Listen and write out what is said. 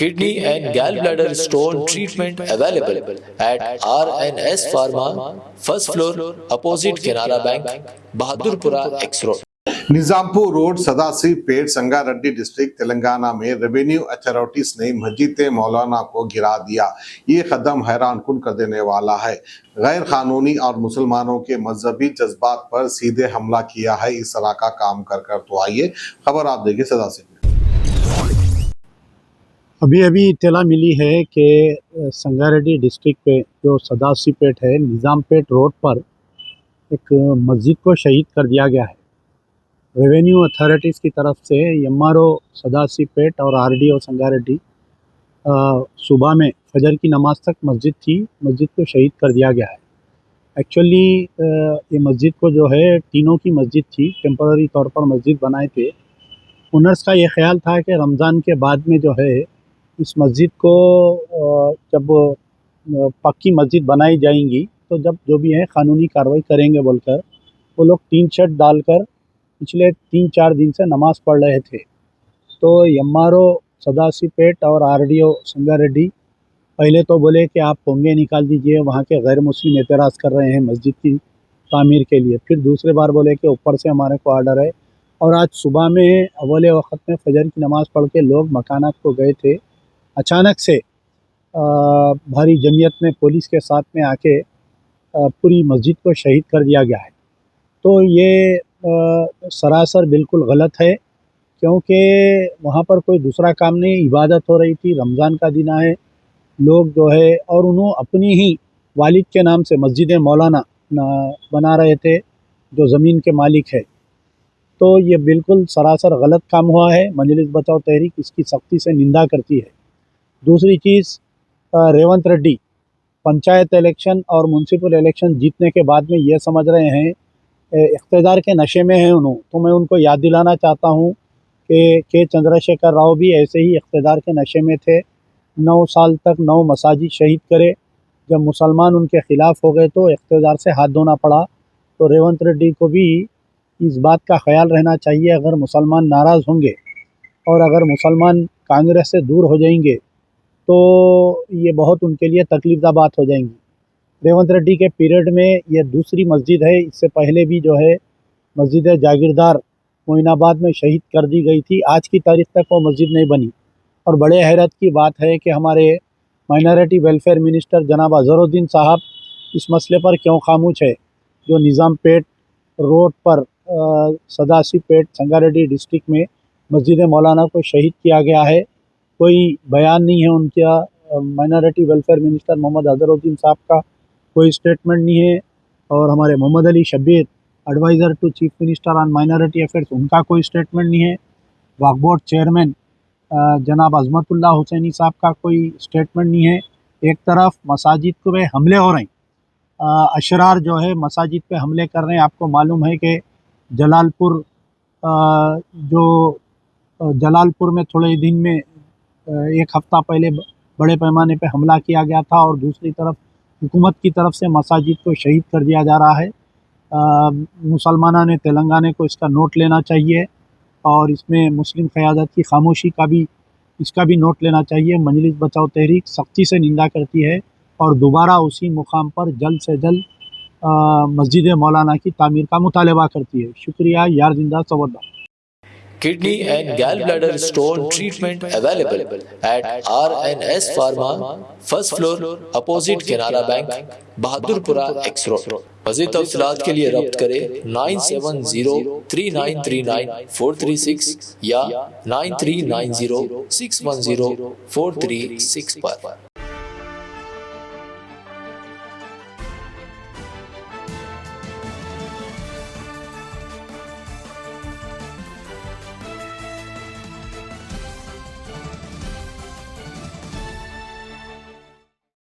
Kidney and gallbladder stone treatment available at RNS Pharma, first floor, opposite Canara Bank, Bahadurpura X Road. Nizampur road Sadashivpet Sangareddy district Telangana में revenue authorities ने मस्जिद मौलाना को गिरा दिया। ये कदम हैरान कुन कर देने वाला है। गैर कानूनी और मुसलमानों के मजहबी जज्बात पर सीधे हमला किया है इस तरह का काम कर। तो आइए खबर आप देखिए सदाशिव। अभी अभी इत्तला मिली है कि संगारेड्डी डिस्ट्रिक्ट पे जो सदाशिव पेट है, निज़ामपेट रोड पर एक मस्जिद को शहीद कर दिया गया है। रेवेन्यू अथॉरिटीज़ की तरफ से एमआरओ सदाशिव पेट और आरडीओ संगारेड्डी सुबह में फजर की नमाज तक मस्जिद थी, मस्जिद को शहीद कर दिया गया है। एक्चुअली ये मस्जिद को जो है तीनों की मस्जिद थी, टेम्पररी तौर पर मस्जिद बनाए थे। ओनर्स का ये ख्याल था कि रमज़ान के बाद में जो है इस मस्जिद को जब पक्की मस्जिद बनाई जाएंगी तो जब जो भी है क़ानूनी कार्रवाई करेंगे बोलकर वो लोग टीन शेड डालकर पिछले 3-4 दिन से नमाज़ पढ़ रहे थे। तो एमआरओ सदाशिव पेट और आरडीओ संगारेड्डी पहले तो बोले कि आप पोंगे निकाल दीजिए, वहाँ के गैर मुस्लिम एतराज़ कर रहे हैं मस्जिद की तामीर के लिए। फिर दूसरे बार बोले कि ऊपर से हमारे को आर्डर है। और आज सुबह में अव्वल वक्त में फजर की नमाज़ पढ़ के लोग मकानात को गए थे। अचानक से भारी जमीयत में पुलिस के साथ में आके पूरी मस्जिद को शहीद कर दिया गया है। तो ये सरासर बिल्कुल गलत है, क्योंकि वहाँ पर कोई दूसरा काम नहीं, इबादत हो रही थी, रमज़ान का दिन है, लोग जो है और उन्होंने अपनी ही वालिद के नाम से मस्जिद मौलाना बना रहे थे जो ज़मीन के मालिक है। तो ये बिल्कुल सरासर गलत काम हुआ है। मजलिस बचाओ तहरीक इसकी सख्ती से निंदा करती है। दूसरी चीज़, रेवंत रेड्डी पंचायत इलेक्शन और म्यूनसिपल इलेक्शन जीतने के बाद में ये समझ रहे हैं इक़्तिदार के नशे में हैं उन्होंने। तो मैं उनको याद दिलाना चाहता हूँ कि के चंद्रशेखर राव भी ऐसे ही इक़्तिदार के नशे में थे। 9 साल तक 9 मसाजिद शहीद करे। जब मुसलमान उनके ख़िलाफ़ हो गए तो इक़्तिदार से हाथ धोना पड़ा। तो रेवंत रेड्डी को भी इस बात का ख्याल रहना चाहिए, अगर मुसलमान नाराज़ होंगे और अगर मुसलमान कांग्रेस से दूर हो जाएंगे तो ये बहुत उनके लिए तकलीफ़दा बात हो जाएंगी। रेवंत रेड्डी के पीरियड में ये दूसरी मस्जिद है। इससे पहले भी जो है मस्जिद जागीरदार मोइनाबाद में शहीद कर दी गई थी। आज की तारीख़ तक वो मस्जिद नहीं बनी। और बड़े हैरत की बात है कि हमारे माइनॉरिटी वेलफेयर मिनिस्टर जनाब अज़हरुद्दीन साहब इस मसले पर क्यों खामोश है। जो निज़ामपेट रोड पर सदाशिव पेट संगारेड्डी डिस्ट्रिक्ट में मस्जिद मौलाना को शहीद किया गया है, कोई बयान नहीं है उनका। Minority welfare minister Mohammed Azharuddin sahab का कोई स्टेटमेंट नहीं है। और हमारे Mohammed Ali Shabbir adviser to chief minister on minority affairs, उनका कोई स्टेटमेंट नहीं है। वक्फ बोर्ड चेयरमैन जनाब अज़मतुल्लाह हुसैनी साहब का कोई स्टेटमेंट नहीं है। एक तरफ मसाजिद पे हमले हो रहे हैं, अशरार जो है मसाजिद पे हमले कर रहे हैं। आपको मालूम है कि जलालपुर में थोड़े दिन में एक हफ़्ता पहले बड़े पैमाने पे हमला किया गया था। और दूसरी तरफ हुकूमत की तरफ से मसाजिद को शहीद कर दिया जा रहा है। मुसलमाना ने तेलंगाना को इसका नोट लेना चाहिए और इसमें मुस्लिम क़यादत की खामोशी का भी इसका भी नोट लेना चाहिए। मजलिस बचाओ तहरीक सख्ती से निंदा करती है और दोबारा उसी मुकाम पर जल्द से जल्द मस्जिद मौलाना की तामीर का मुतालबा करती है। शुक्रिया। यार जिंदा सवरदा। Kidney and gallbladder stone treatment available at RNS Pharma, first floor, opposite Canara Bank, Bahadurpura X Road. मज़ीद तफ़सीलात के लिए रब्त करें 9703939436 या 9390610436 पर।